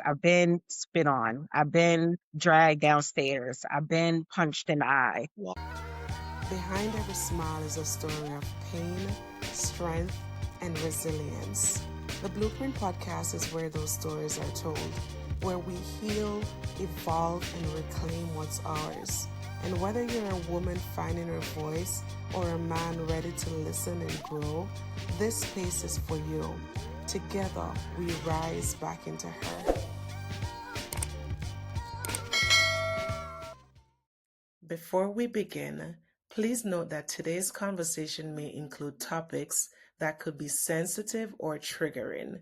I've been spit on. I've been dragged downstairs. I've been punched in the eye. Behind every smile is a story of pain, strength, and resilience. The Blueprint Podcast is where those stories are told, where we heal, evolve, and reclaim what's ours. And whether you're a woman finding her voice or a man ready to listen and grow, this space is for you. Together, we rise back into her. Before we begin, please note that today's conversation may include topics that could be sensitive or triggering.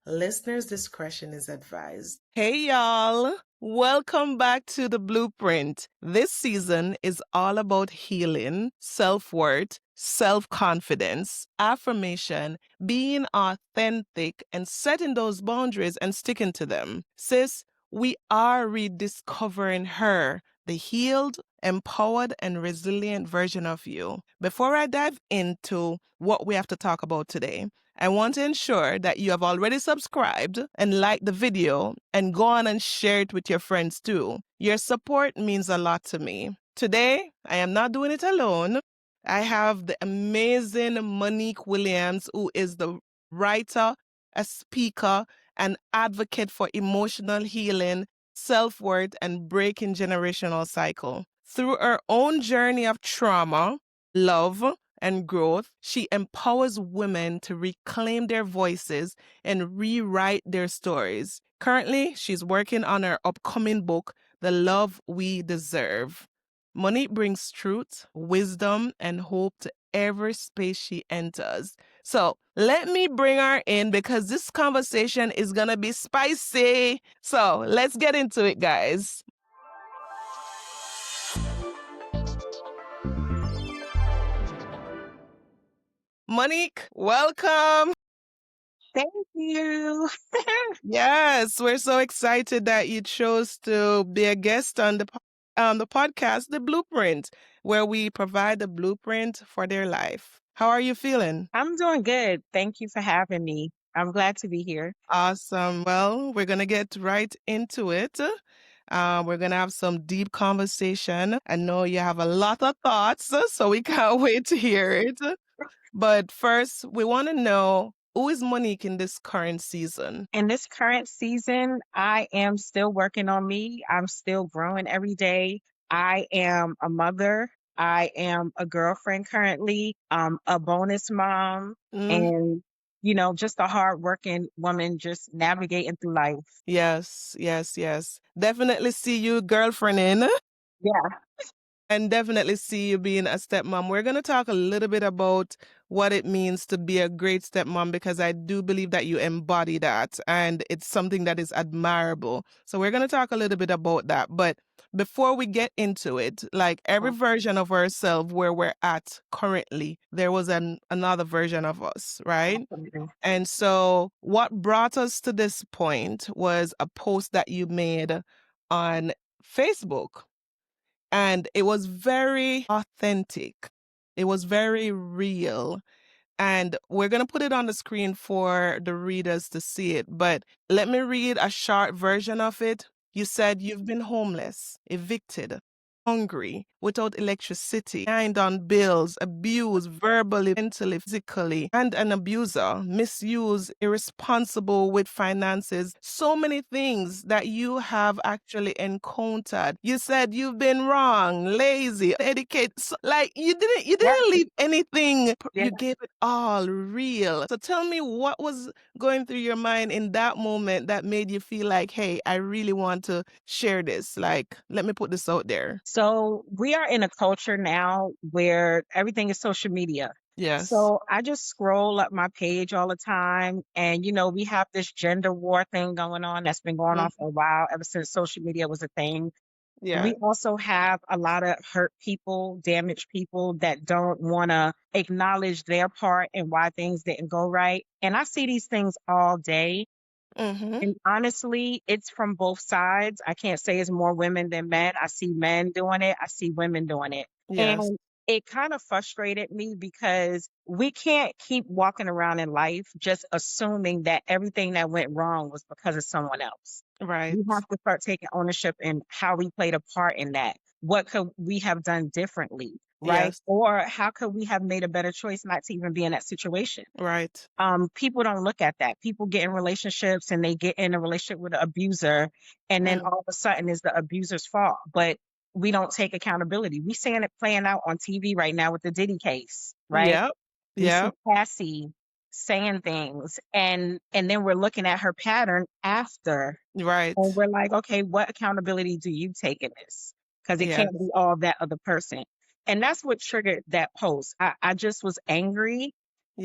Listeners' discretion is advised. Hey, y'all. Welcome back to The Blueprint. This season is all about healing, self-worth, self-confidence, affirmation, being authentic, and setting those boundaries and sticking to them. Sis, we are rediscovering her, the healed, empowered, and resilient version of you. Before I dive into what we have to talk about today, I want to ensure that you have already subscribed and liked the video and go on and share it with your friends too. Your support means a lot to me. Today, I am not doing it alone. I have the amazing Monique Williams, who is the writer, a speaker, an advocate for emotional healing, self-worth, and breaking generational cycle. Through her own journey of trauma, love, and growth, she empowers women to reclaim their voices and rewrite their stories. Currently, she's working on her upcoming book, The Love We Deserve. Monique brings truth, wisdom, and hope to every space she enters. So let me bring her in because this conversation is going to be spicy. So let's get into it, guys. Monique, welcome. Thank you. Yes, we're so excited that you chose to be a guest on the podcast, The Blueprint, where we provide the blueprint for their life. How are you feeling? I'm doing good. Thank you for having me. I'm glad to be here. Awesome. Well, we're going to get right into it. We're going to have some deep conversation. I know you have a lot of thoughts, so we can't wait to hear it. But first, we want to know, who is Monique in this current season? In this current season, I am still working on me. I'm still growing every day. I am a mother. I am a girlfriend currently, a bonus mom, Mm, and just a hardworking woman just navigating through life. yes, yes, yes. Definitely see you girlfriending. Yeah. And definitely see you being a stepmom. We're going to talk a little bit about what it means to be a great stepmom because I do believe that you embody that and it's something that is admirable. So we're going to talk a little bit about that. But before we get into it, like every version of ourselves where we're at currently, there was another version of us, right? Absolutely. And so what brought us to this point was a post that you made on Facebook. And it was very authentic. It was very real. And we're going to put it on the screen for the readers to see it. But let me read a short version of it. You said you've been homeless, evicted, hungry, without electricity, behind on bills, abused verbally, mentally, physically, and an abuser, misused, irresponsible with finances, so many things that you have actually encountered. You said you've been wrong, lazy, educated, like you Yeah. didn't leave anything. Yeah. You gave it all real. So tell me what was going through your mind in that moment that made you feel like, hey, I really want to share this. Like, let me put this out there. So we are in a culture now where everything is social media. Yes. So I just scroll up my page all the time. And, we have this gender war thing going on that's been going Mm, on for a while, ever since social media was a thing. yeah. We also have a lot of hurt people, damaged people that don't want to acknowledge their part and why things didn't go right. And I see these things all day. Mm-hmm. And honestly, it's from both sides. I can't say it's more women than men. I see men doing it, I see women doing it. Yes. And it kind of frustrated me because we can't keep walking around in life just assuming that everything that went wrong was because of someone else. Right. We have to start taking ownership in how we played a part in that. What could we have done differently, right? Yes. Or how could we have made a better choice not to even be in that situation? Right. People don't look at that. People get in relationships and they get in a relationship with an abuser, and then Mm. all of a sudden it's the abuser's fault. But we don't take accountability. We seeing it playing out on TV right now with the Diddy case, right? Yep. We see Yep. Cassie saying things, and then we're looking at her pattern after, and Right. we're like, okay, what accountability do you take in this? Because it can't be Yes. all that other person. And that's what triggered that post. I just was angry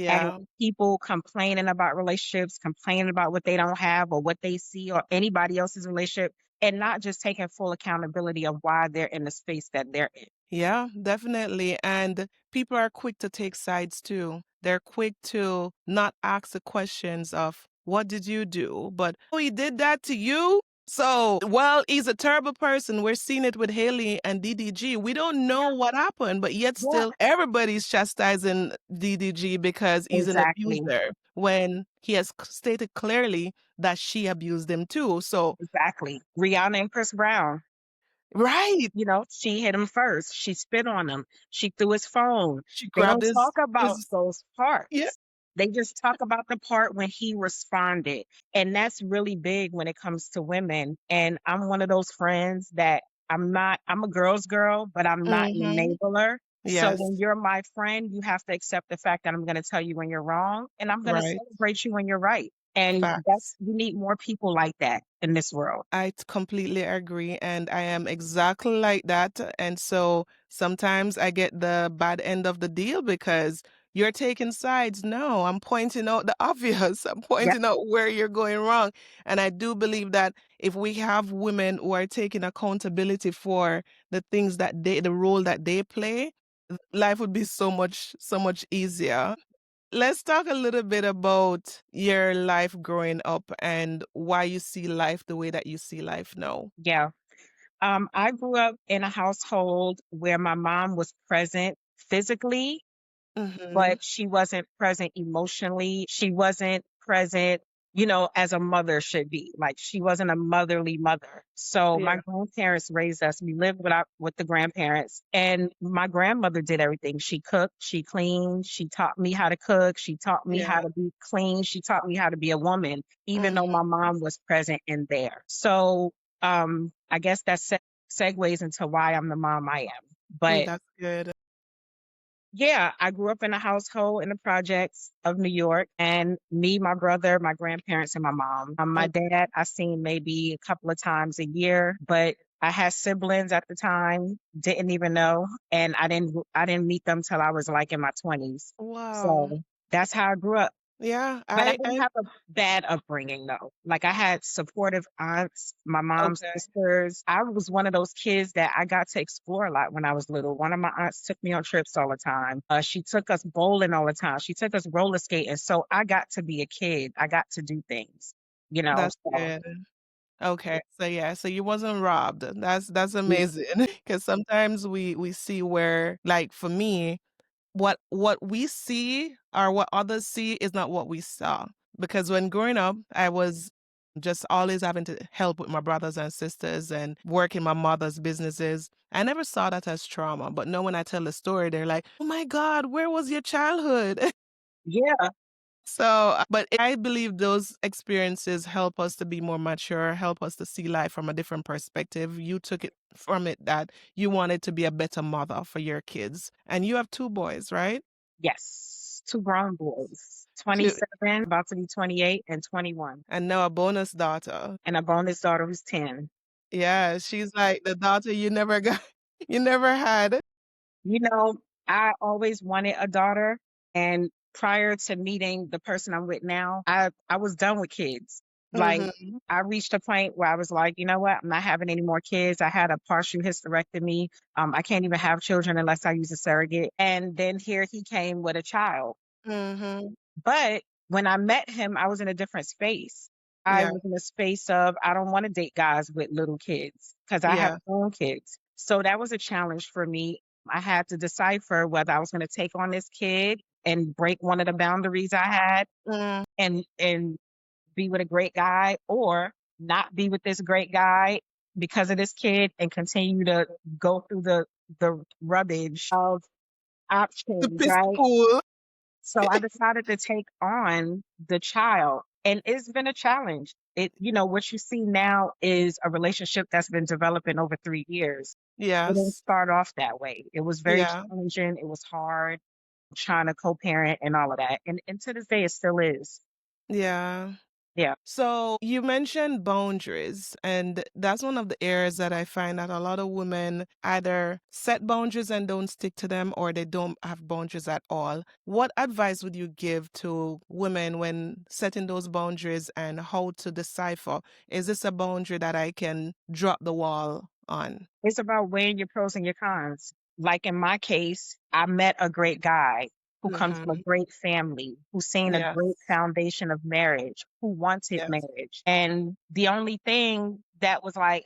at Yeah. people complaining about relationships, complaining about what they don't have or what they see or anybody else's relationship, and not just taking full accountability of why they're in the space that they're in. Yeah, definitely. And people are quick to take sides too. They're quick to not ask the questions of, what did you do? But, oh, he did that to you? So, well, he's a terrible person. We're seeing it with Haley and DDG. We don't know Yeah, what happened, but yet yeah, still everybody's chastising DDG because he's an exactly, abuser when he has stated clearly that she abused him too. So, exactly. Rihanna and Chris Brown, right. she hit him first. She spit on him. She threw his phone. She They grabbed don't talk about his, those yeah. parts. They just talk about the part when he responded. And that's really big when it comes to women. And I'm one of those friends that I'm a girl's girl, but I'm not an Mm-hmm. enabler. So Yes, when you're my friend, you have to accept the fact that I'm going to tell you when you're wrong and I'm going to right. celebrate you when you're right. And Facts. we need more people like that in this world. Completely agree. And I am exactly like that. And so sometimes I get the bad end of the deal because you're taking sides. No, I'm pointing out the obvious. I'm Yep. pointing out where you're going wrong. And I do believe that if we have women who are taking accountability for the role that they play, life would be so much easier. Let's talk a little bit about your life growing up and why you see life the way that you see life now. Yeah. I grew up in a household where my mom was present physically, Mhm. but she wasn't present emotionally. She wasn't present, as a mother should be. Like she wasn't a motherly mother. So my Yeah. grandparents raised us. We lived with the grandparents, and my grandmother did everything. She cooked, she cleaned, she taught me how to cook, she taught me how Yeah. to be clean, she taught me how to be a woman, even though Mhm. my mom was present in there. So I guess that segues into why I'm the mom I am. But That's good. yeah, I grew up in a household in the projects of New York, and me, my brother, my grandparents, and my mom. My Okay. dad, I seen maybe a couple of times a year, but I had siblings at the time, didn't even know, and I didn't meet them till I was like in my 20s. Wow. So that's how I grew up. Yeah, But I I didn't I have a bad upbringing though. Like I had supportive aunts, my mom's okay. sisters. I was one of those kids that I got to explore a lot when I was little. One of my aunts took me on trips all the time. She took us bowling all the time. She took us roller skating. So I got to be a kid. I got to do things, you know. That's So good. Okay. So yeah, so you wasn't robbed. That's yeah, amazing. Because sometimes we see where, like, for me, what we see or what others see is not what we saw. Because when growing up, I was just always having to help with my brothers and sisters and work in my mother's businesses. I never saw that as trauma. But now when I tell the story, they're like, "Oh my God, where was your childhood?" yeah, So, but I believe those experiences help us to be more mature, help us to see life from a different perspective. You took it from it that you wanted to be a better mother for your kids. And you have two boys, right? yes. Two grown boys, Two, 27, about to be 28, and 21, and now a bonus daughter. and a bonus daughter who's 10. Yeah, she's like the daughter you never got, you never had. You know, I always wanted a daughter, and prior to meeting the person I'm with now, I was done with kids. Like, Hmm. I reached a point where I was like, you know what? I'm not having any more kids. I had a partial hysterectomy. I can't even have children unless I use a surrogate. And then here he came with a child. Hmm. But when I met him, I was in a different space. I Yeah, was in a space of I don't want to date guys with little kids because I have yeah. grown kids. So that was a challenge for me. I had to decipher whether I was going to take on this kid and break one of the boundaries I had Mm, and be with a great guy, or not be with this great guy because of this kid and continue to go through the rubbish of The options, piss right? pool. So I decided to take on the child, and it's been a challenge. What you see now is a relationship that's been developing over 3 years. It didn't Yes. start off that way. It was very Yeah. challenging. It was hard trying to co-parent and all of that. And to this day, it still is. Yeah. Yeah. So you mentioned boundaries, and that's one of the areas that I find that a lot of women either set boundaries and don't stick to them, or they don't have boundaries at all. What advice would you give to women when setting those boundaries and how to decipher, is this a boundary that I can drop the wall on? It's about weighing your pros and your cons. Like in my case, I met a great guy who comes from a Mm-hmm. great family, who's seen a great Yes. foundation of marriage, who wanted Yes. marriage. And the only thing that was like,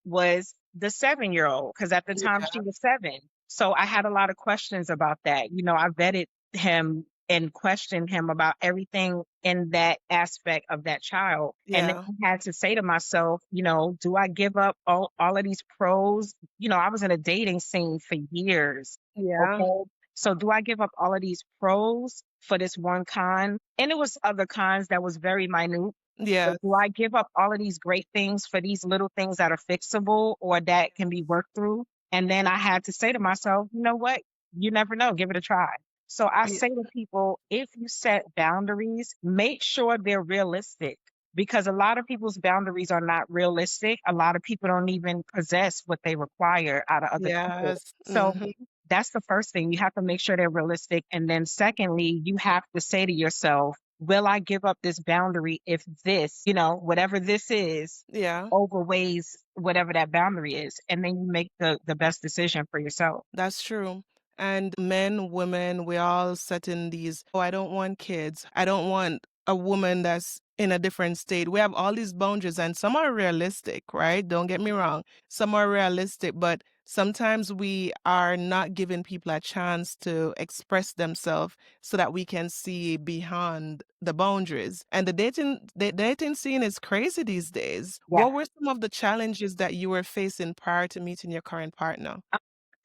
was the 7-year-old, because at the time Yeah. she was 7. So I had a lot of questions about that. I vetted him and questioned him about everything in that aspect of that child. And then Yeah. I had to say to myself, do I give up all of these pros? I was in a dating scene for years. Yeah. Okay. So do I give up all of these pros for this one con? And it was other cons that was very minute. But Yes. do I give up all of these great things for these little things that are fixable or that can be worked through? And then I had to say to myself, you know what? You never know. Give it a try. So I Yeah. say to people, if you set boundaries, make sure they're realistic because a lot of people's boundaries are not realistic. A lot of people don't even possess what they require out of other people. Yes. So Mm-hmm. that's the first thing. You have to make sure they're realistic. And then secondly, you have to say to yourself, will I give up this boundary if this, whatever this is, Yeah. overweighs whatever that boundary is? And then you make the best decision for yourself. That's true. And men, women, we all set in these, oh, I don't want kids. I don't want a woman that's in a different state. We have all these boundaries, and some are realistic, right? Don't get me wrong. Some are realistic, but sometimes we are not giving people a chance to express themselves so that we can see beyond the boundaries. And the dating scene is crazy these days. Yeah. What were some of the challenges that you were facing prior to meeting your current partner?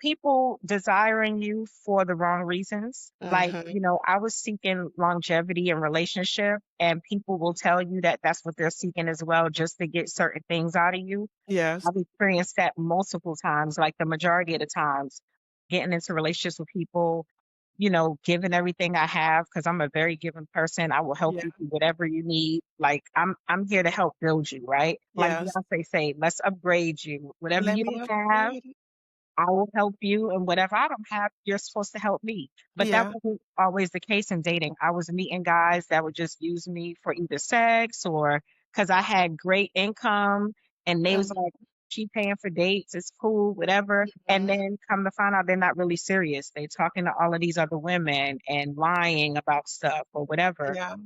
People desiring you for the wrong reasons. Like, Mhm. I was seeking longevity in relationship, and people will tell you that that's what they're seeking as well, just to get certain things out of you. Yes. I've experienced that multiple times, like the majority of the times, getting into relationships with people, giving everything I have because I'm a very giving person. I will help Yeah. you through whatever you need. Like I'm here to help build you, right? Like Yes. Beyonce say, let's upgrade you. Whatever Let you me don't have, upgrade. I will help you, and whatever I don't have, you're supposed to help me. But that Yeah. wasn't always the case in dating. I was meeting guys that would just use me for either sex or because I had great income, and they was Mhm. like, "She paying for dates, it's cool, whatever." And Mhm. then come to find out they're not really serious. They talking to all of these other women and lying about stuff or whatever. Yeah.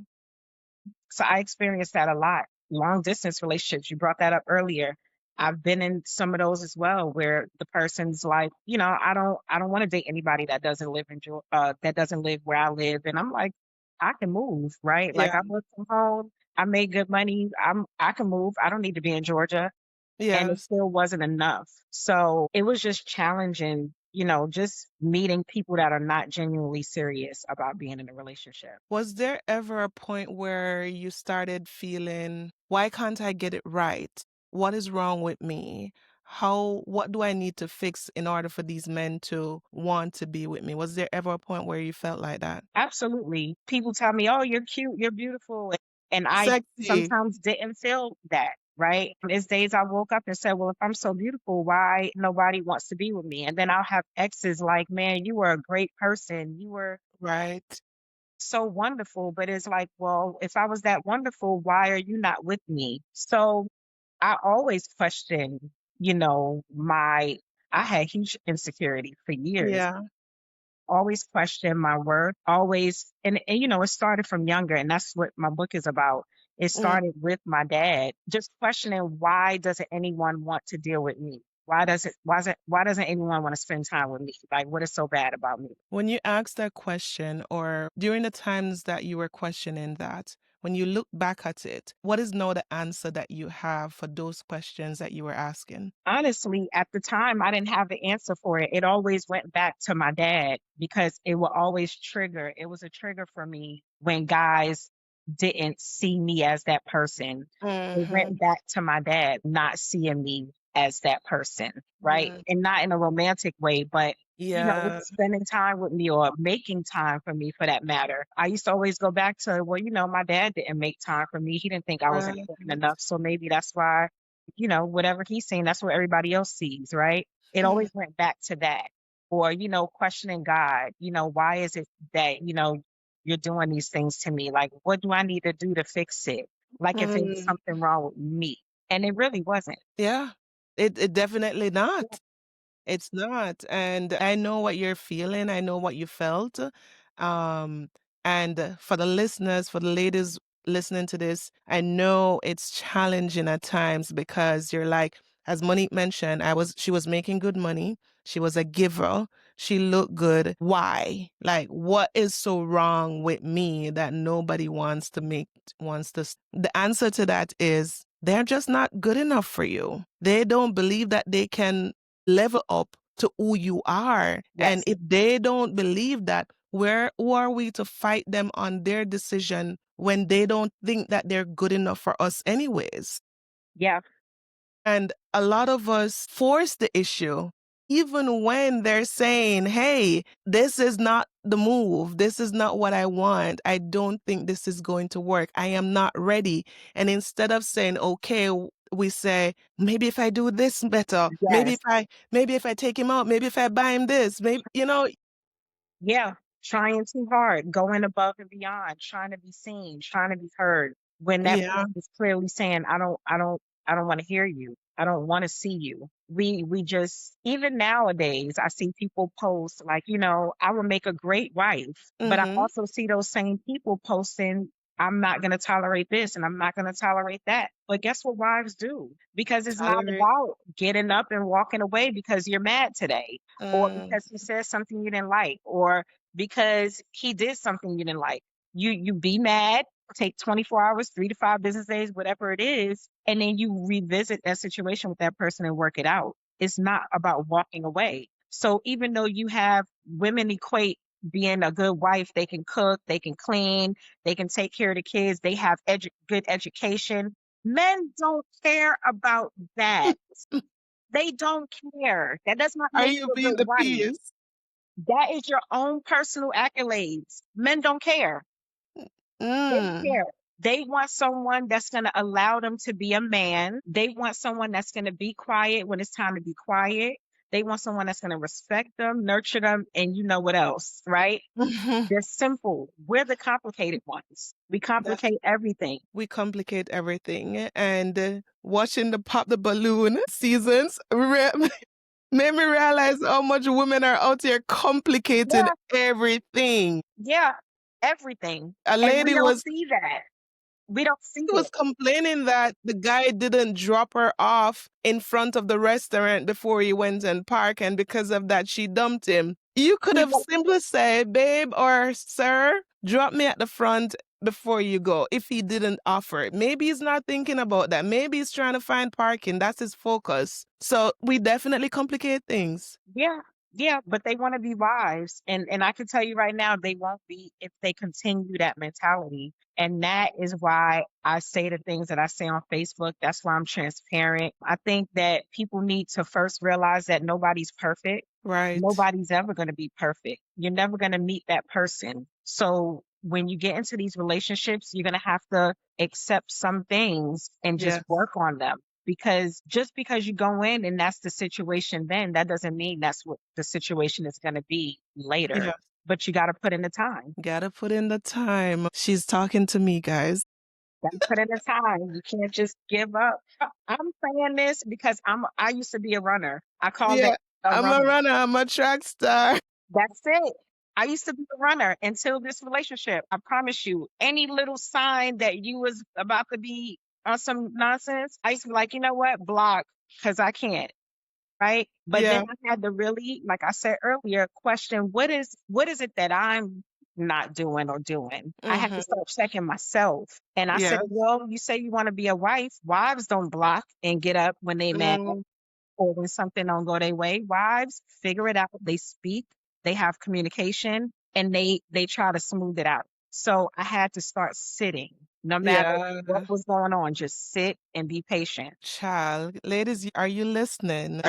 So I experienced that a lot. Long distance relationships, you brought that up earlier. I've been in some of those as well where the person's like, I don't want to date anybody that doesn't live that doesn't live where I live. And I'm like, I can move, right? Like Yeah. I work from home, I made good money. I can move. I don't need to be in Georgia. And it Yes. still wasn't enough. So it was just challenging, just meeting people that are not genuinely serious about being in a relationship. Was there ever a point where you started feeling, why can't I get it right? What is wrong with me? What do I need to fix in order for these men to want to be with me? Was there ever a point where you felt like that? Absolutely. People tell me, "Oh, you're cute, you're beautiful." And I Sexy. sometimes didn't feel that, right? There's days I woke up and said, "Well, if I'm so beautiful, why nobody wants to be with me?" And then I'll have exes like, "Man, you were a great person. You were Right. so wonderful." But it's like, well, if I was that wonderful, why are you not with me? So I always question, my I had huge insecurity for years, Yeah. always question my worth, always, and it started from younger, and that's what my book is about. It Mm. started with my dad, just questioning why doesn't anyone want to deal with me? Why doesn't anyone want to spend time with me? Like what is so bad about me? When you asked that question, or during the times that you were questioning that, when you look back at it, what is now the answer that you have for those questions that you were asking? Honestly, at the time, I didn't have the answer for it. It always went back to my dad because it will always trigger. It was a trigger for me when guys didn't see me as that person. It Mm-hmm. went back to my dad not seeing me as that person, right? And not in a romantic way, but Yeah. spending time with me or making time for me for that matter. I used to always go back to, well, my dad didn't make time for me. He didn't think I was important Right. enough. So maybe that's why whatever he's seeing, that's what everybody else sees, right? It Mm, always went back to that. Or, questioning God, why is it that, you're doing these things to me? Like, what do I need to do to fix it? Like if it was mm. something wrong with me. And it really wasn't. Yeah. It definitely not. It's not, and I know what you're feeling, I know what you felt, um, and for the listeners, for the ladies listening to this, I know it's challenging at times because you're like, as Monique mentioned, she was making good money, she was a giver, she looked good. Why? Like, what is so wrong with me that nobody wants to the answer to that is they're just not good enough for you. They don't believe that they can level up to who you are. And Yes. if they don't believe that, who are we to fight them on their decision when they don't think that they're good enough for us anyways? Yeah. And a lot of us force the issue, even when they're saying, hey, this is not the move. This is not what I want. I don't think this is going to work. I am not ready. And instead of saying, okay, we say, maybe if I do this better, Yes. maybe if I take him out, maybe if I buy him this, maybe, Yeah, trying too hard, going above and beyond, trying to be seen, trying to be heard. When that yeah. person is clearly saying, I don't want to hear you. I don't want to see you. We just even nowadays I see people post like, I would make a great wife, but I Mm-hmm. also see those same people posting, I'm not going to tolerate this and I'm not going to tolerate that. But guess what wives do? Because it's not Tolerate. about getting up and walking away because you're mad today or Mm. because he said something you didn't like, or because he did something you didn't like. You be mad, take 24 hours, 3 to 5 business days, whatever it is, and then you revisit that situation with that person and work it out. It's not about walking away. So even though you have women equate being a good wife, they can cook, they can clean, they can take care of the kids, they have good education. Men don't care about that. They don't care. That does not Are make you you a being good the wife. peace? That is your own personal accolades. Men don't care. They don't Mm. care. They want someone that's going to allow them to be a man. They want someone that's going to be quiet when it's time to be quiet. They want someone that's going to respect them, nurture them, and you know what else, right? They're simple. We're the complicated ones. We That's complicate everything. we complicate everything. And watching the pop the balloon seasons made me realize how much women are out here complicating Yeah, everything. yeah, everything. A And we lady don't was see that. We don't see was it. complaining that the guy didn't drop her off in front of the restaurant before he went and parked, and because of that, she dumped him. You could have People, simply said, babe or sir, drop me at the front before you go if he didn't offer it. Maybe he's not thinking about that. Maybe he's trying to find parking. That's his focus. So we definitely complicate things. yeah, yeah, but they want to be wives, and I can tell you right now, they won't be if they continue that mentality. And that is why I say the things that I say on Facebook. That's why I'm transparent. I think that people need to first realize that nobody's perfect. Right. Nobody's ever going to be perfect. You're never going to meet that person. So when you get into these relationships, you're going to have to accept some things and just Yes. work on them. Because just because you go in and that's the situation then, that doesn't mean that's what the situation is going to be later. Yeah. But you got to put in the time. Gotta put in the time. She's talking to me, guys. Got to put in the time. You can't just give up. I'm saying this because I used to be a runner. I call that Yeah. a I'm a runner. runner. I'm a track star. That's it. I used to be a runner until this relationship. I promise you, any little sign that you was about to be on some nonsense, I used to be like, you know what, block, because I can't. Right. But then Yeah. I had to really, like I said earlier, question what is it that I'm not doing or doing. I have to Mm-hmm. start checking myself. And I said, Yeah. well, you say you want to be a wife. Wives don't block and get up when they mad Mm, or when something don't go their way. Wives figure it out. They speak, they have communication, and they try to smooth it out. So I had to start sitting, no matter yeah. what was going on, just sit and be patient. Child, ladies, are you listening?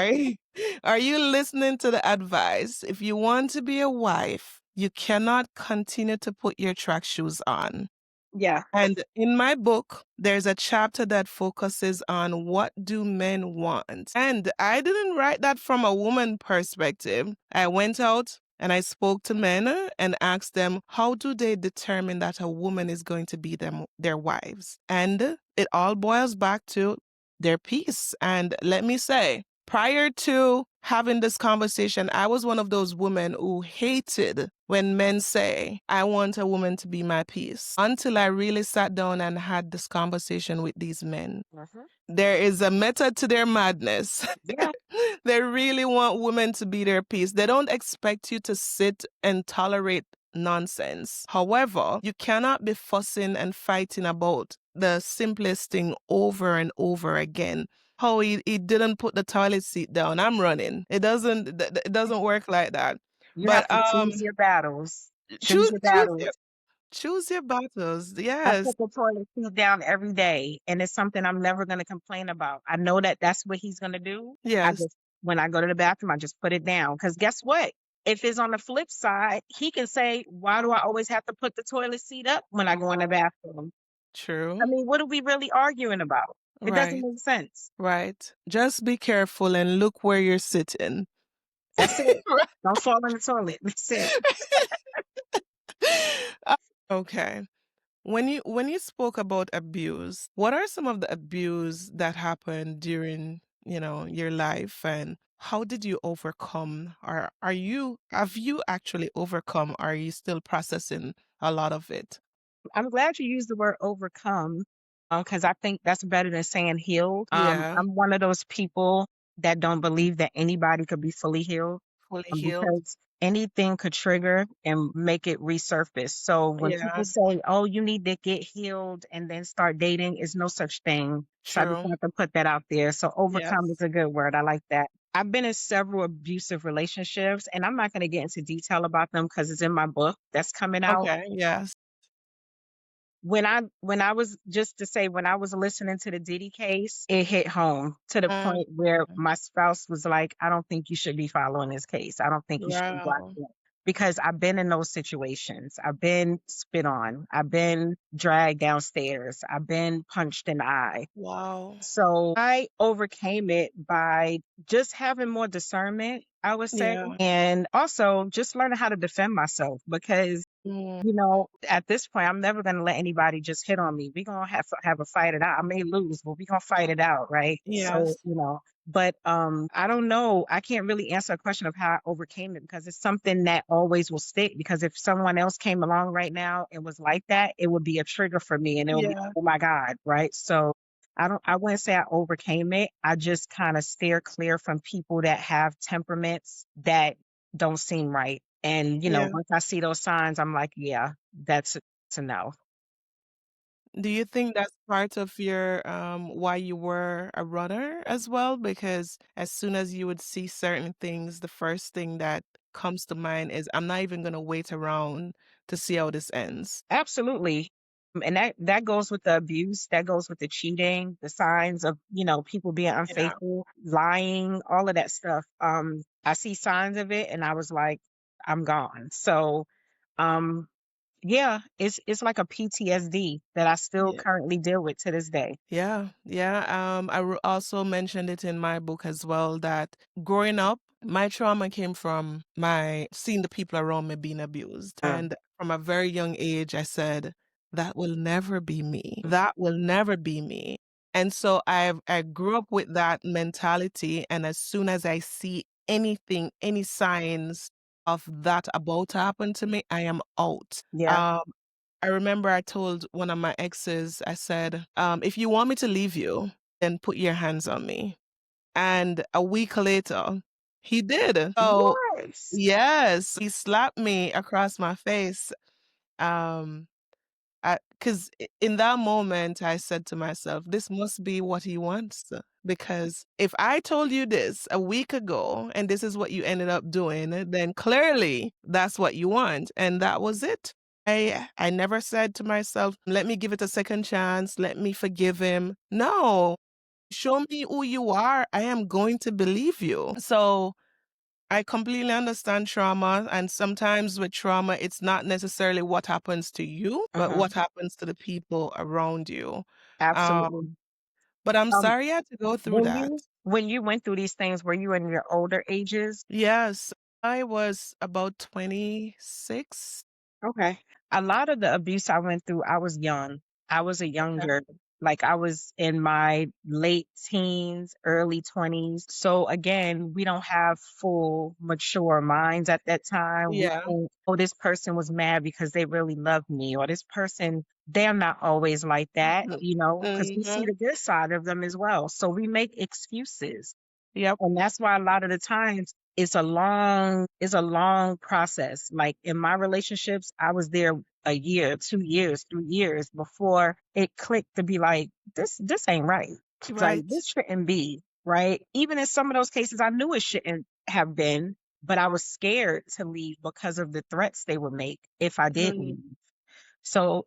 Are you listening to the advice? If you want to be a wife, you cannot continue to put your track shoes on. Yeah. And in my book, there's a chapter that focuses on what do men want. And I didn't write that from a woman perspective. I went out and I spoke to men and asked them, how do they determine that a woman is going to be their wives? And it all boils back to their peace. And let me say, prior to having this conversation, I was one of those women who hated when men say, I want a woman to be my peace, until I really sat down and had this conversation with these men. Mhm. There is a method to their madness. Yeah. They really want women to be their peace. They don't expect you to sit and tolerate nonsense. However, you cannot be fussing and fighting about the simplest thing over and over again. How he didn't put the toilet seat down. I'm running. It doesn't work like that. You have But to choose your battles. Choose choose your choose battles. your choose your battles. I Yes. put the toilet seat down every day, and it's something I'm never going to complain about. I know that that's what he's going to do. I Yes. just, when I go to the bathroom, I just put it down. Because guess what? If it's on the flip side, he can say, why do I always have to put the toilet seat up when I go in the bathroom? I True. mean, what are we really arguing about? It doesn't Right. make sense. Right. Just be careful and look where you're sitting. That's it. Don't fall in the toilet. That's it. Uh, okay. When you spoke about abuse, what are some of the abuse that happened during, your life, and how did you overcome, or have you actually overcome, or are you still processing a lot of it? I'm glad you used the word overcome, because I think that's better than saying healed. Yeah, I'm one of those people that don't believe that anybody could be fully healed, fully healed. because anything could trigger and make it resurface. So when Yeah, people say, "Oh, you need to get healed and then start dating," is no such thing. So I just true. want to put that out there. So overcome is Yes. a good word. I like that. I've been in several abusive relationships, and I'm not going to get into detail about them because it's in my book that's coming out. Okay. Yes. When I was, just to say, when I was listening to the Diddy case, it hit home to the Mm. point where my spouse was like, I don't think you should be following this case. I don't think you should be Wow. watching it. Because I've been in those situations. I've been spit on. I've been dragged downstairs. I've been punched in the eye. Wow. So I overcame it by just having more discernment, I would say, Yeah. and also just learning how to defend myself, because Mm. at this point, I'm never going to let anybody just hit on me. We're going to have a fight it out. I may lose, but we're going to fight it out. Right. So, Yes. but I don't know. I can't really answer a question of how I overcame it, because it's something that always will stick. Because if someone else came along right now and was like that, it would be a trigger for me, and it would be, Yeah. oh my God. Right. So I wouldn't say I overcame it. I just kind of steer clear from people that have temperaments that don't seem right. And, Yeah. once I see those signs, I'm like, yeah, that's a no. Do you think that's part of your why you were a runner as well? Because as soon as you would see certain things, the first thing that comes to mind is I'm not even gonna wait around to see how this ends. Absolutely. And that goes with the abuse, that goes with the cheating, the signs of, people being Yeah. unfaithful, lying, all of that stuff. I see signs of it and I was like, I'm gone. So, um, yeah, it's like a PTSD that I still Yeah. currently deal with to this day. Yeah, yeah. Also mentioned it in my book as well that growing up, my trauma came from my seeing the people around me being abused. Mm. And from a very young age, I said, that will never be me. That will never be me. And so I grew up with that mentality. And as soon as I see anything, any signs of that about to happen to me, I am out. Yeah. I remember I told one of my exes, I said, if you want me to leave you, then put your hands on me. And a week later, he did. So, Yes. yes, he slapped me across my face. Um, because in that moment, I said to myself, this must be what he wants. Because if I told you this a week ago and this is what you ended up doing, then clearly that's what you want. And that was it. I never said to myself, let me give it a second chance, let me forgive him. No, show me who you are. I am going to believe you. So I completely understand trauma. And sometimes with trauma, it's not necessarily what happens to you, but Hmm. what happens to the people around you. Um, Absolutely. but I'm Um, sorry you had to go through when that. you went through these things, were you in your older ages? Yes, I was about 26. Okay. A lot of the abuse I went through, I was young. I was a young Okay. girl. Like I was in my late teens, early 20s. So again, we don't have full mature minds at that time. We Yeah. think, oh, this person was mad because they really loved me, or this person, they're not always like that, because we see Mm-hmm. the good side of them as well. So we make excuses. Yep. And that's why a lot of the times it's a long process. Like in my relationships, I was there a year, 2 years, 3 years before it clicked to be like, this ain't right. Like Right. this shouldn't be, right? Even in some of those cases I knew it shouldn't have been, but I was scared to leave because of the threats they would make if I did Mm, leave. So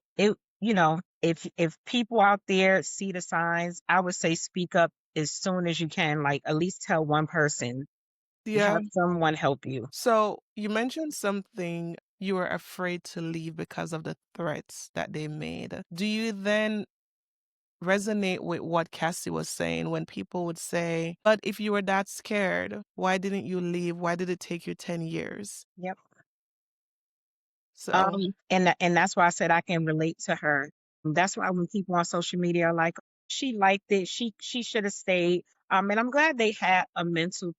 if people out there see the signs, I would say speak up as soon as you can. Like at least tell one person, yeah. have someone help you. So you mentioned something you were afraid to leave because of the threats that they made. Do you then resonate with what Cassie was saying when people would say, but if you were that scared, why didn't you leave? Why did it take you 10 years? Yep. So, And that's why I said I can relate to her. That's why when people on social media are like, she liked it, she should have stayed. And I'm glad they had a mental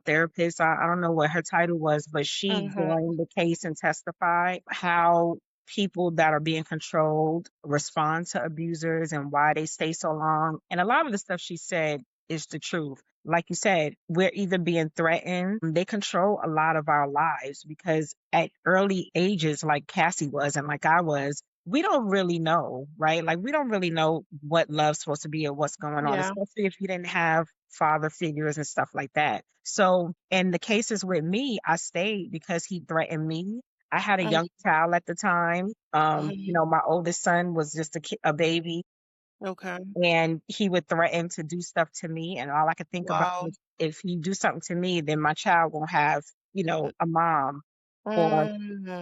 therapist. I don't know what her title was, but she mhm, joined the case and testified how people that are being controlled respond to abusers and why they stay so long. And a lot of the stuff she said is the truth. Like you said, we're either being threatened, they control a lot of our lives because at early ages, like Cassie was and like I was, we don't really know, right? Like we don't really know what love's supposed to be or what's going on, yeah, especially if you didn't have father figures and stuff like that. So in the cases with me, I stayed because he threatened me. I had a mm, young child at the time. mhm, My oldest son was just a baby, okay. and he would threaten to do stuff to me. And all I could think about Wow. was if he do something to me, then my child won't have, a mom. Or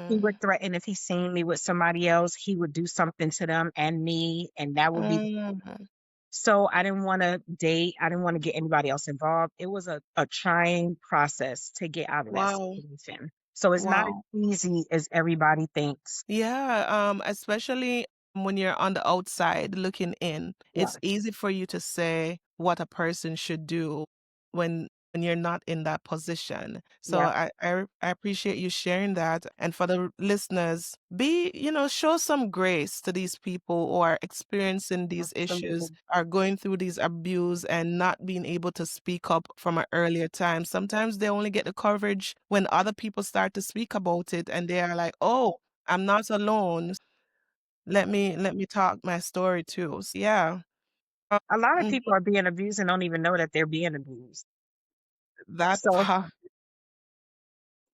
he Mhm, would threaten if he seen me with somebody else, he would do something to them and me, and that would be mhm, so I didn't want to date. I didn't want to get anybody else involved. It was a trying process to get out of that wow, situation. So it's not as wow. easy as everybody thinks. Yeah, especially when you're on the outside looking in, Yeah, it's easy for you to say what a person should do when you're not in that position. So yeah, I appreciate you sharing that. And for the listeners, show some grace to these people who are experiencing these issues, absolutely. are going through these abuse and not being able to speak up from an earlier time. Sometimes they only get the coverage when other people start to speak about it and they are like, "Oh, I'm not alone. Let me talk my story too." So, yeah. A lot of Mm, people are being abused and don't even know that they're being abused. that So part.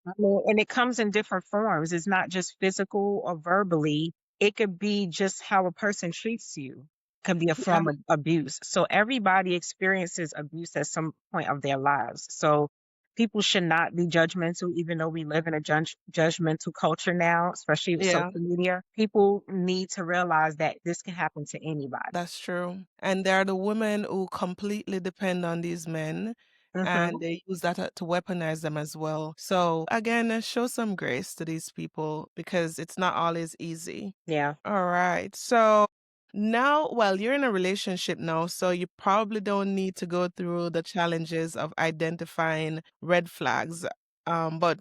I mean, and it comes in different forms. It's not just physical or verbally. It could be just how a person treats you. Could be a Yeah, form of abuse. So everybody experiences abuse at some point of their lives. So people should not be judgmental, even though we live in a judgmental culture now, especially with yeah, social media. People need to realize that this can happen to anybody. that's true. And there are the women who completely depend on these men Hmm. and they use that to weaponize them as well. So again, show some grace to these people because it's not always easy. Yeah, All right. So now, well, you're in a relationship now, so you probably don't need to go through the challenges of identifying red flags. But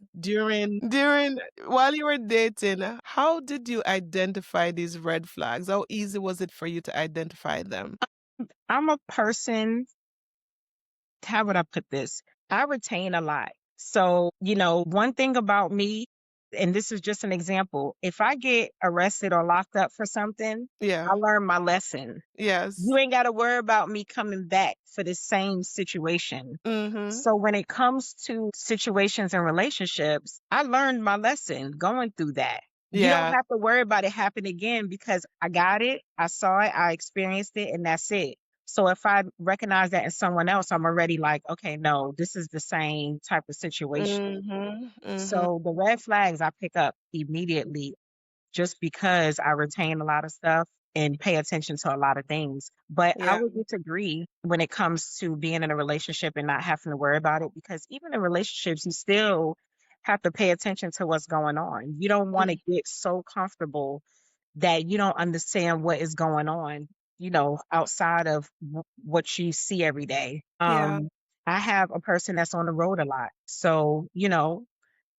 during while you were dating, how did you identify these red flags? How easy was it for you to identify them? I'm a person. How would I put this? I retain a lot. So, one thing about me, and this is just an example, if I get arrested or locked up for something, I Yeah. learned my lesson. Yes. You ain't got to worry about me coming back for the same situation. Mm-hmm. So when it comes to situations and relationships, I learned my lesson going through that. You don't Yeah. have to worry about it happening again because I got it, I saw it, I experienced it, and that's it. So if I recognize that in someone else, I'm already like, okay, no, this is the same type of situation. Mm-hmm. Mm-hmm. So the red flags I pick up immediately just because I retain a lot of stuff and pay attention to a lot of things. But I Yeah. would disagree when it comes to being in a relationship and not having to worry about it because even in relationships, you still have to pay attention to what's going on. You don't want to Mm. get so comfortable that you don't understand what is going on, outside of what you see every day. Yeah. I have a person that's on the road a lot. So,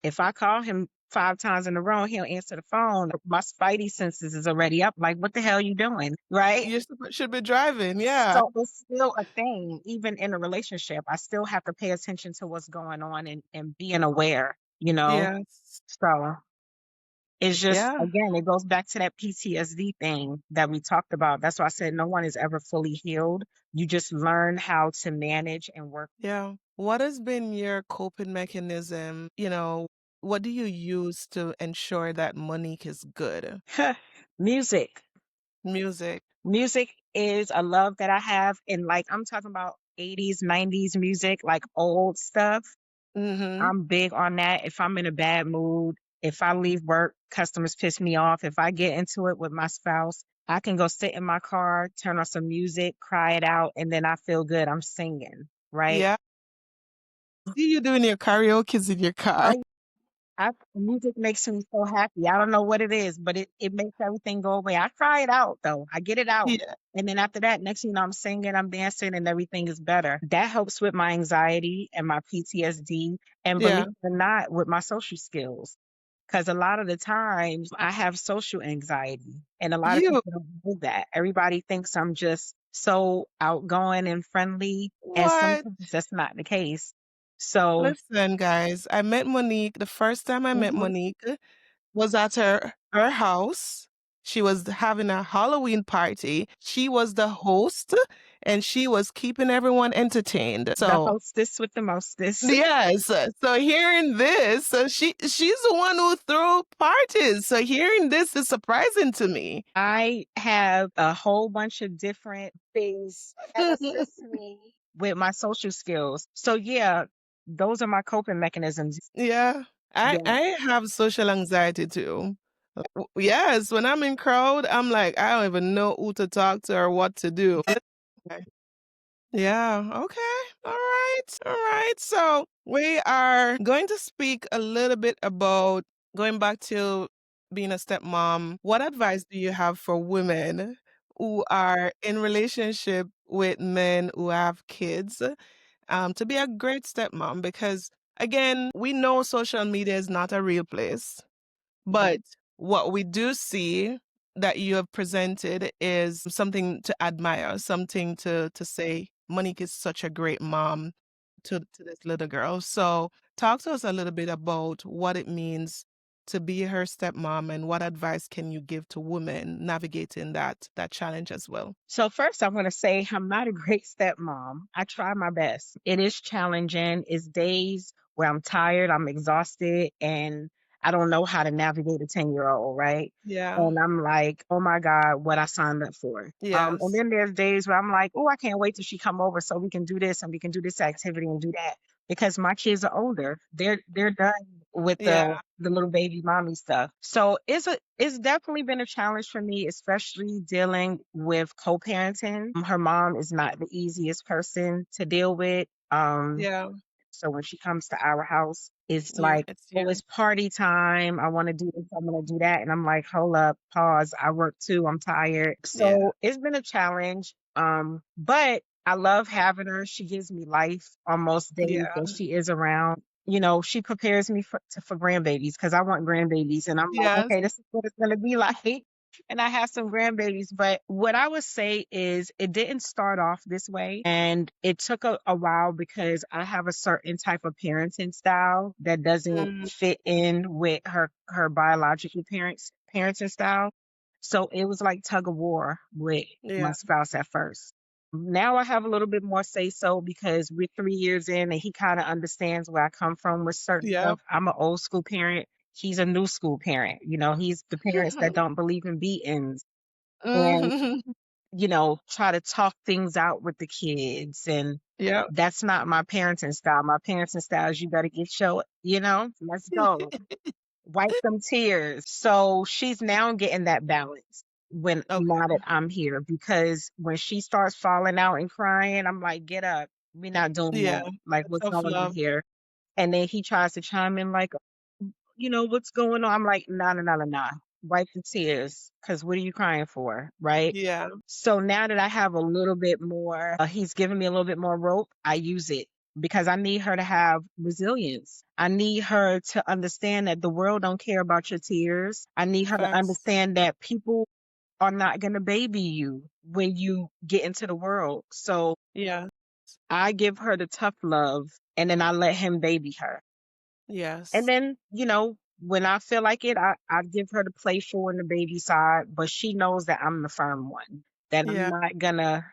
if I call him 5 times in a row, he'll answer the phone. My spidey senses is already up. Like, what the hell you doing? Right? You should be driving. Yeah. So it's still a thing, even in a relationship. I still have to pay attention to what's going on and being aware, you know? Yes. So it's just, Yeah. again, it goes back to that PTSD thing that we talked about. That's why I said no one is ever fully healed. You just learn how to manage and work. Yeah. What has been your coping mechanism? What do you use to ensure that Monique is good? Music. Music. Music is a love that I have. And like, I'm talking about 80s, 90s music, like old stuff. Mm-hmm. I'm big on that. If I'm in a bad mood, if I leave work, customers piss me off. If I get into it with my spouse, I can go sit in my car, turn on some music, cry it out, and then I feel good. I'm singing, right? Yeah. See you doing your karaoke's in your car. Oh, music makes me so happy. I don't know what it is, but it makes everything go away. I cry it out though. I get it out. Yeah. And then after that, next thing you know, I'm singing, I'm dancing, and everything is better. That helps with my anxiety and my PTSD, and Yeah. believe it or not, with my social skills. Because a lot of the times I have social anxiety, and a lot of You people don't know that. Everybody thinks I'm just so outgoing and friendly, and what? sometimes that's not the case. So, Listen, guys, I met Monique. The first time I met mhm. Monique was at her house. She was having a Halloween party. She was the host and she was keeping everyone entertained. The So, hostess with the mostest. yes. So hearing this, she's the one who threw parties. So hearing this is surprising to me. I have a whole bunch of different things that assist me with my social skills. So yeah, those are my coping mechanisms. Yeah. I Yeah. have social anxiety too. Yes, when I'm in crowd, I'm like, I don't even know who to talk to or what to do. Yeah, okay. All right. All right. So we are going to speak a little bit about going back to being a stepmom. What advice do you have for women who are in relationship with men who have kids to be a great stepmom? Because again, we know social media is not a real place. But what we do see that you have presented is something to admire, something to say, Monique is such a great mom to this little girl. So talk to us a little bit about what it means to be her stepmom and what advice can you give to women navigating that challenge as well. So first I'm going to say I'm not a great stepmom. I try my best. It is challenging. It's days where I'm tired, I'm exhausted, and I don't know how to navigate a 10-year-old, right? Yeah. And I'm like, oh my God, what I signed up for. And Yes. then there's days where I'm like, oh, I can't wait till she come over so we can do this and we can do this activity and do that because my kids are older. They're done with Yeah. the little baby mommy stuff. So it's definitely been a challenge for me, especially dealing with co-parenting. Her mom is not the easiest person to deal with. Yeah. So when she comes to our house, it's like, It's oh, you. it's party time. I want to do this. I'm going to do that. And I'm like, hold up, pause. I work too. I'm tired. Yeah. So it's been a challenge. But I love having her. She gives me life on most days Yeah. that she is around. She prepares me for grandbabies because I want grandbabies. And I'm like, Yes. okay, this is what it's going to be like. and I have some grandbabies. But what I would say is it didn't start off this way. And it took a while because I have a certain type of parenting style that doesn't Mm, fit in with her biological parents' parenting style. So it was like tug of war with my yeah, spouse at first. Now I have a little bit more say so because we're 3 years in and he kind of understands where I come from with certain yeah. stuff. I'm an old school parent. He's a new school parent. He's the parents that don't believe in beatings and, Mhm. try to talk things out with the kids. And Yeah. that's not my parenting style. My parenting style is you better get let's go. Wipe them tears. So she's now getting that balance when now Okay. that I'm here because when she starts falling out and crying, I'm like, get up. We're not doing Yeah. that. Like, what's Tough going on love. here? And then he tries to chime in like, what's going on? I'm like, no, no, no, no, no. Wipe the tears. Cause what are you crying for? Right. Yeah. So now that I have a little bit more, he's giving me a little bit more rope, I use it because I need her to have resilience. I need her to understand that the world don't care about your tears. I need her to Facts. understand that people are not going to baby you when you get into the world. So Yeah. I give her the tough love and then I let him baby her. And Yes. then, when I feel like it, I give her the playful and the baby side, but she knows that I'm the firm one, that I'm Yeah. not gonna,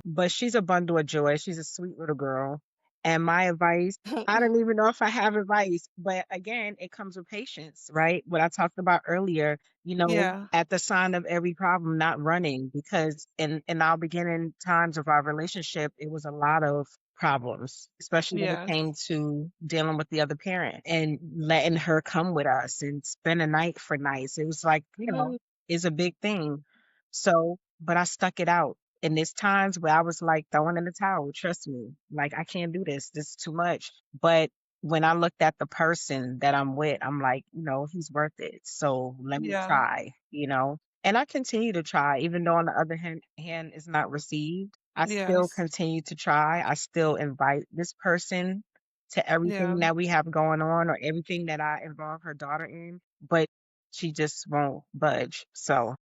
but she's a bundle of joy. She's a sweet little girl. And my advice, I don't even know if I have advice, but again, it comes with patience, right? What I talked about earlier, Yeah. at the sign of every problem, not running, because in our beginning times of our relationship, it was a lot of problems, especially when it Yes. came to dealing with the other parent and letting her come with us and spend a night for nights. It was like, Mm, it's a big thing. So, but I stuck it out. And there's times where I was like throwing in the towel, trust me, like I can't do this. This is too much. But when I looked at the person that I'm with, I'm like, he's worth it. So let me yeah. try. And I continue to try, even though on the other hand is not received. I still Yes. continue to try. I still invite this person to Yeah. everything that we have going on or everything that I involve her daughter in, but she just won't budge. So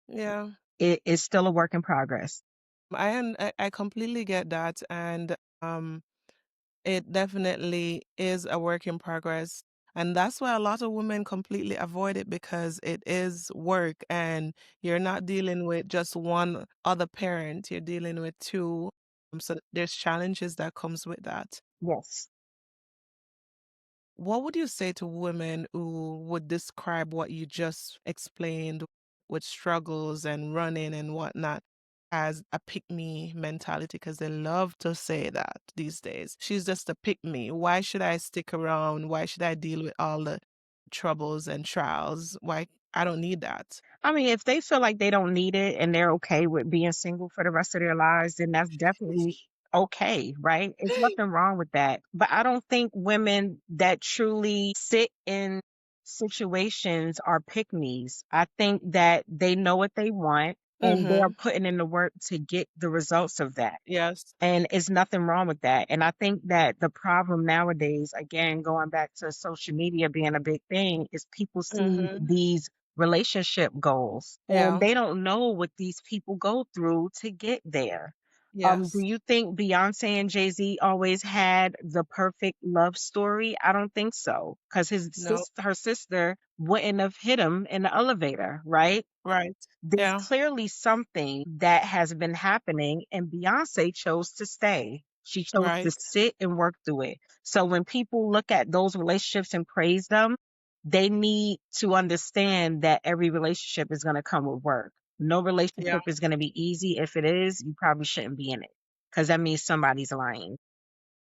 Yeah. it is still a work in progress. I completely get that, and it definitely is a work in progress. And that's why a lot of women completely avoid it because it is work and you're not dealing with just one other parent, you're dealing with two. So there's challenges that comes with that. Yes. What would you say to women who would describe what you just explained with struggles and running and whatnot as a pick me mentality? Because they love to say that these days. She's just a pick me. Why should I stick around? Why should I deal with all the troubles and trials? Why? I don't need that. I mean, if they feel like they don't need it and they're okay with being single for the rest of their lives, then that's definitely okay, right? There's nothing wrong with that. But I don't think women that truly sit in situations are pick me's. I think that they know what they want and they're Mm-hmm. putting in the work to get the results of that. Yes. And it's nothing wrong with that. And I think that the problem nowadays, again, going back to social media being a big thing, is people see Mm-hmm. these relationship goals and Yeah. they don't know what these people go through to get there. Do Yes. you think Beyonce and Jay-Z always had the perfect love story? I don't think so, because No. her sister wouldn't have hit him in the elevator, right? Right. There's Yeah. clearly something that has been happening, and Beyonce chose to stay. She chose to Right. sit and work through it. So when people look at those relationships and praise them, they need to understand that every relationship is going to come with work. No Yeah. relationship is going to be easy. If it is, you probably shouldn't be in it because that means somebody's lying,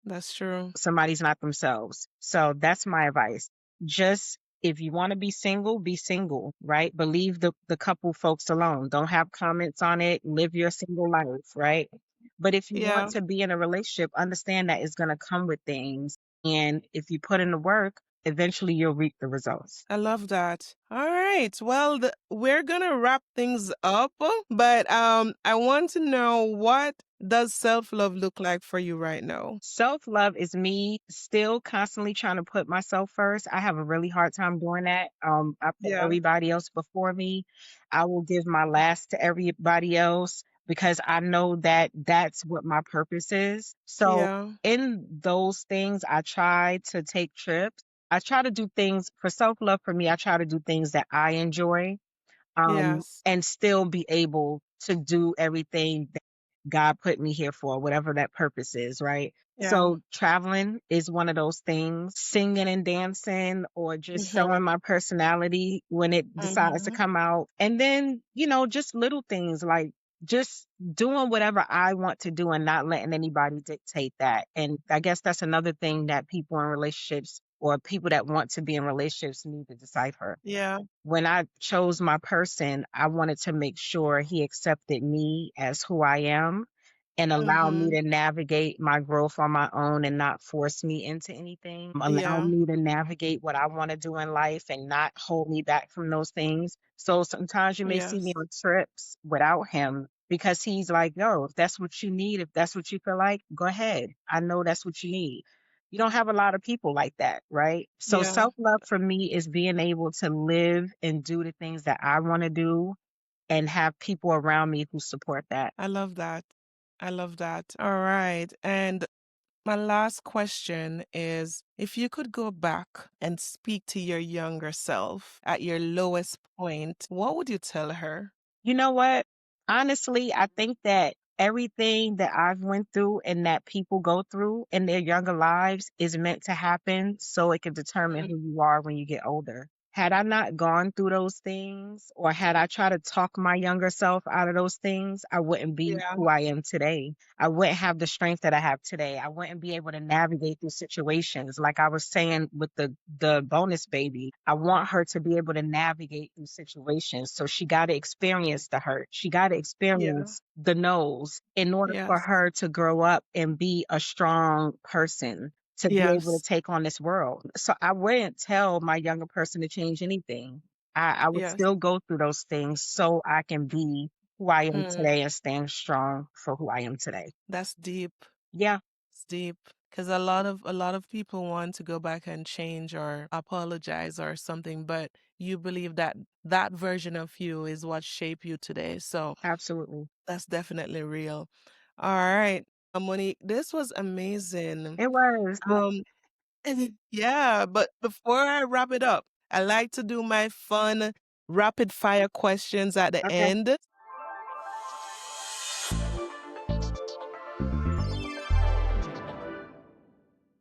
That's true. somebody's not themselves. So that's my advice. Just if you want to be single, right? But leave the couple folks alone. Don't have comments on it. Live your single life, right? But if you want Yeah. to be in a relationship, understand that it's going to come with things. And if you put in the work, eventually you'll reap the results. I love that. All right. Well, we're gonna wrap things up, but I want to know what does self-love look like for you right now? Self love is me still constantly trying to put myself first. I have a really hard time doing that. I put Yeah, everybody else before me. I will give my last to everybody else because I know that that's what my purpose is. So, yeah, in those things, I try to take trips. I try to do things for self love for me. I try to do things that I enjoy, yes, and still be able to do everything that God put me here for, whatever that purpose is, right? yeah. So traveling is one of those things, singing and dancing, or just Mhm, showing my personality when it decides to mhm. come out. And then, just little things like just doing whatever I want to do and not letting anybody dictate that. And I guess that's another thing that people in relationships or people that want to be in relationships need to decipher. Yeah, When I chose my person, I wanted to make sure he accepted me as who I am and allow me mhm. to navigate my growth on my own and not force me into anything. Allow Yeah, me to navigate what I want to do in life and not hold me back from those things. So sometimes you may see me yes, on trips without him because he's like, yo, if that's what you need, if that's what you feel like, go ahead. I know that's what you need. You don't have a lot of people like that, right? So yeah. self-love for me is being able to live and do the things that I want to do and have people around me who support that. I love that. I love that. All right. And my last question is if you could go back and speak to your younger self at your lowest point, what would you tell her? You know what? Honestly, I think that everything that I've went through and that people go through in their younger lives is meant to happen so it can determine Mm, who you are when you get older. Had I not gone through those things or had I tried to talk my younger self out of those things, I wouldn't be yeah, who I am today. I wouldn't have the strength that I have today. I wouldn't be able to navigate through situations. Like I was saying with the bonus baby, I want her to be able to navigate through situations. So she got to experience the hurt. She got to yeah, experience the no's in order for yes, her to grow up and be a strong person to be able to yes, take on this world. So I wouldn't tell my younger person to change anything. I would yes. still go through those things so I can be who I am Mm, today and stand strong for who I am today. that's deep. Yeah, It's deep. Because a lot of people want to go back and change or apologize or something, but you believe that that version of you is what shaped you today. So absolutely. that's definitely real. All right. Monique, this was amazing. It was. Um, yeah, but before I wrap it up, I like to do my fun rapid fire questions at the Okay. end.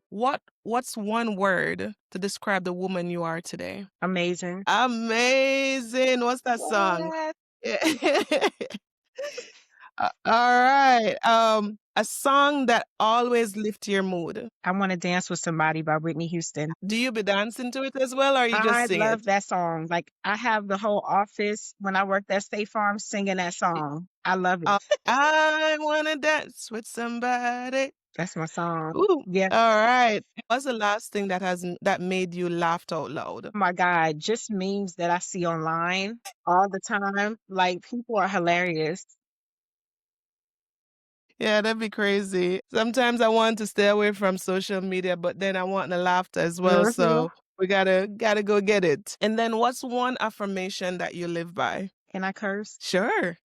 What's one word to describe the woman you are today? Amazing. Amazing. What's that song? Yes. Yeah. All right. A song that always lifts your mood. I Wanna Dance with Somebody by Whitney Houston. Do you be dancing to it as well, or you just I sing love it? that song. Like, I have the whole office when I worked at State Farm singing that song. I love it. I wanna dance with somebody. That's my song. Ooh. Yeah. All right. What's the last thing that made you laugh out loud? Oh my God, just memes that I see online all the time. Like, people are hilarious. Yeah, that'd be crazy. Sometimes I want to stay away from social media, but then I want the laughter as well. Mhm. So we gotta go get it. And then what's one affirmation that you live by? Can I curse? Sure.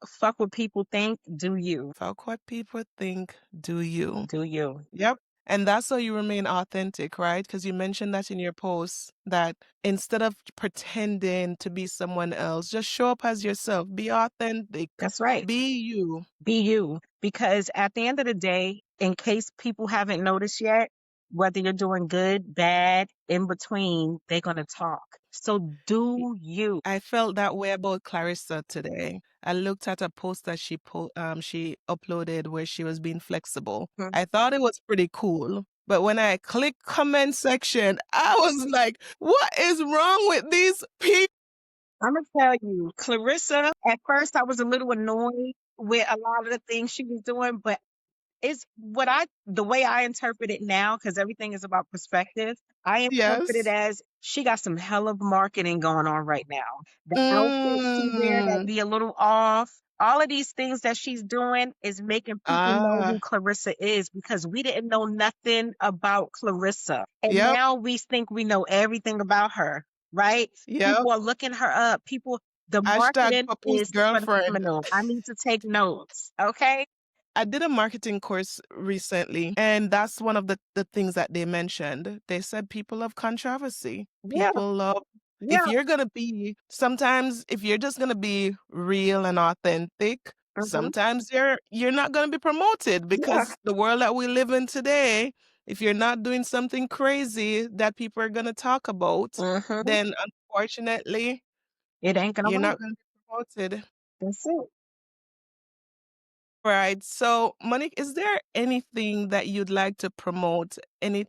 Fuck what people think. Do you. Fuck what people think, do you? Do you. Yep. And that's how you remain authentic, right? Because you mentioned that in your post that instead of pretending to be someone else, just show up as yourself. Be authentic. That's right. Be you. Be you. Because at the end of the day, in case people haven't noticed yet, whether you're doing good, bad, in between, they're going to talk. So do you. I felt that way about Clarissa today. I looked at a post that she uploaded where she was being flexible. Hmm. I thought it was pretty cool. But when I clicked comment section, I was like, what is wrong with these people? I'm going to tell you, Clarissa, at first I was a little annoyed with a lot of the things she was doing, but it's the way I interpret it now, because everything is about perspective. I interpret it Yes. as she got some hell of marketing going on right now. The outfits she wear that Mm, be a little off, All of these things that she's doing is making people know who Ah, Clarissa is because we didn't know nothing about Clarissa. And yep, now we think we know everything about her, right? yep. People are looking her up. The Hashtag marketing Papoose is girlfriend. phenomenal. I need to take notes. Okay. I did a marketing course recently, and that's one of the things that they mentioned. They said people love controversy. Yeah. People love, if Yeah. you're going to be, sometimes if you're just going to be real and authentic, Hmm. sometimes you're not going to be promoted Yeah. because the world that we live in today, if you're not doing something crazy that people are going to talk about, Hmm. then unfortunately, It ain't gonna you're not work. going to be promoted. That's it. Right. So, Monique, is there anything that you'd like to promote? Any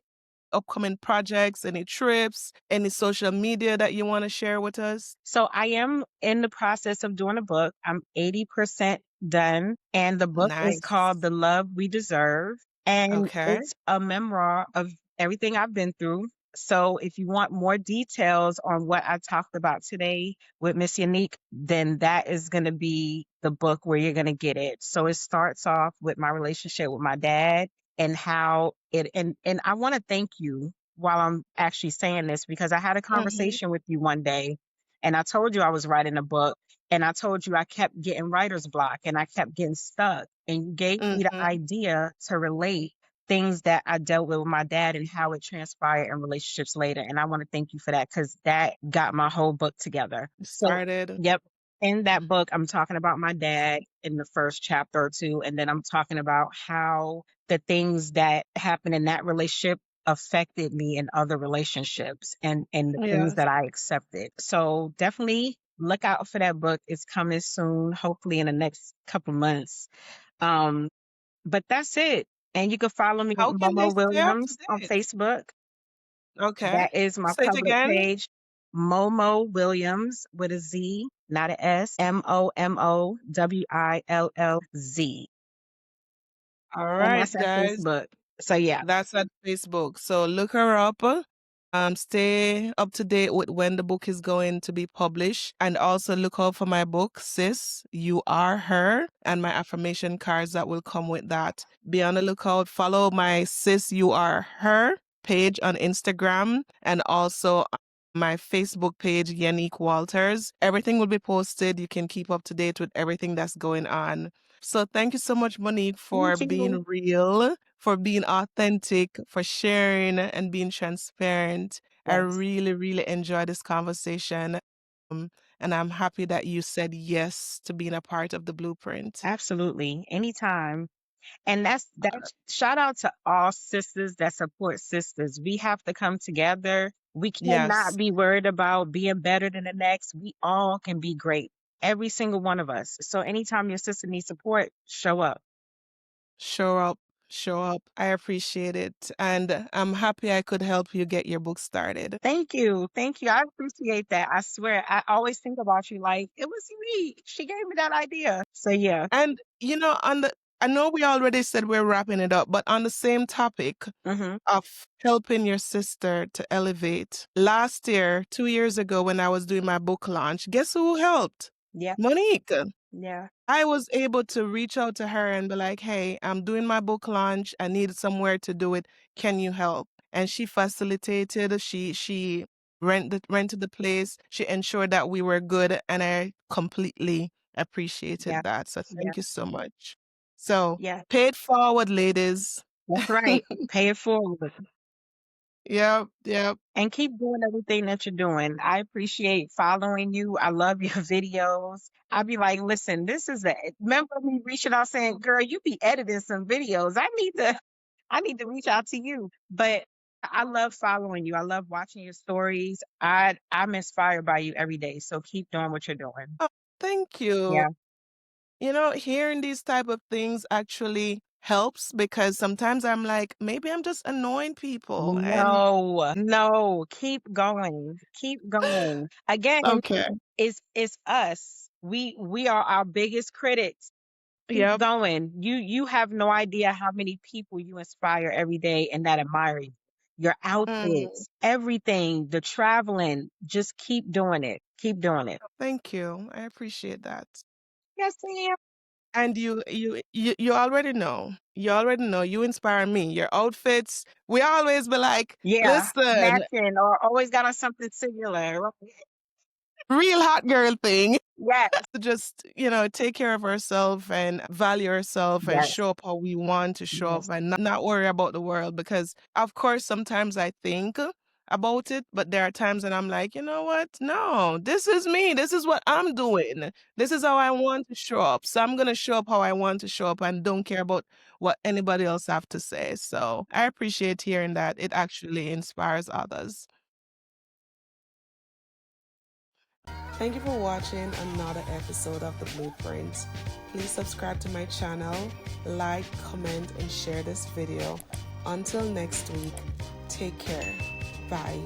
upcoming projects, any trips, any social media that you want to share with us? So I am in the process of doing a book. I'm 80% done, and the book is called Nice. The Love We Deserve, and Okay. it's a memoir of everything I've been through. So if you want more details on what I talked about today with Miss Yanique, then that is going to be the book where you're going to get it. So it starts off with my relationship with my dad and how it and I want to thank you while I'm actually saying this because I had a Mm-hmm. conversation with you one day and I told you I was writing a book and I told you I kept getting writer's block and I kept getting stuck. And you gave me the Mm-hmm. idea to relate things that I dealt with my dad and how it transpired in relationships later. And I want to thank you for that because that got my whole book together. So, Started. yep. In that book, I'm talking about my dad in the first chapter or two. And then I'm talking about how the things that happened in that relationship affected me in other relationships and the things Yes. that I accepted. So definitely look out for that book. It's coming soon, hopefully in the next couple months. Um, but that's it. And you can follow me at How can they Momo stay up to Williams on date? Facebook. Okay. That is my Say it public again. page. Momo Williams with a Z, not a S. MOMOWILLZ. All And right, that's at guys. Facebook. So yeah. That's at Facebook. So look her up. Stay up to date with when the book is going to be published. And also look out for my book, Sis, You Are Her, and my affirmation cards that will come with that. Be on the lookout. Follow my Sis, You Are Her page on Instagram and also my Facebook page, Yanique Walters. Everything will be posted. You can keep up to date with everything that's going on. So thank you so much, Monique, for Thank you. being real, for being authentic, for sharing and being transparent. I Yes, really, really enjoyed this conversation. Um, and I'm happy that you said yes to being a part of the blueprint. absolutely. Anytime. And that's shout out to all sisters that support sisters. We have to come together. We cannot Yes, be worried about being better than the next. We all can be great. Every single one of us. So anytime your sister needs support, show up. show up, show up. I appreciate it. And I'm happy I could help you get your book started. Thank you. Thank you. I appreciate that. I swear. I always think about you like it was unique. She gave me that idea. So yeah. And, I know we already said we're wrapping it up, but on the same topic, Hmm. of helping your sister to elevate. Last year, 2 years ago, when I was doing my book launch, guess who helped? Yeah. Monique. Yeah. I was able to reach out to her and be like, hey, I'm doing my book launch. I need somewhere to do it. Can you help? And she facilitated, she rented the place, she ensured that we were good, and I completely Yeah. appreciated that. So Yeah. thank you so much. So Yeah. pay it forward, ladies. That's right. Pay it forward. Yep, yep. And keep doing everything that you're doing. I appreciate following you. I love your videos. I'll be like, listen, this is a remember me reaching out saying, girl, you be editing some videos. I need to reach out to you. But I love following you. I love watching your stories. I'm inspired by you every day. So keep doing what you're doing. Oh, thank you. Yeah. Hearing these type of things actually helps because sometimes I'm like, maybe I'm just annoying people. And No, no, keep going. Keep going. Again, okay, it's us. We are our biggest critics. Keep yep. going. You have no idea how many people you inspire every day and that admire you. Your Mm, outfits, everything, the traveling, just keep doing it. Keep doing it. thank you. I appreciate that. Yes, ma'am. And you already know. You already know. You inspire me. Your outfits. We always be like, Yeah, listen, matching or always got on something similar. Right? real hot girl thing. Yes, To just, take care of ourselves and value ourselves and yes, show up how we want to show up yes, and not worry about the world. Because, of course, sometimes I think about it, but there are times that I'm like, you know what? No, this is me. This is what I'm doing. This is how I want to show up. So I'm going to show up how I want to show up and don't care about what anybody else have to say. So I appreciate hearing that. It actually inspires others. Thank you for watching another episode of The Blueprint. Please subscribe to my channel, like, comment, and share this video. Until next week, take care. Bye.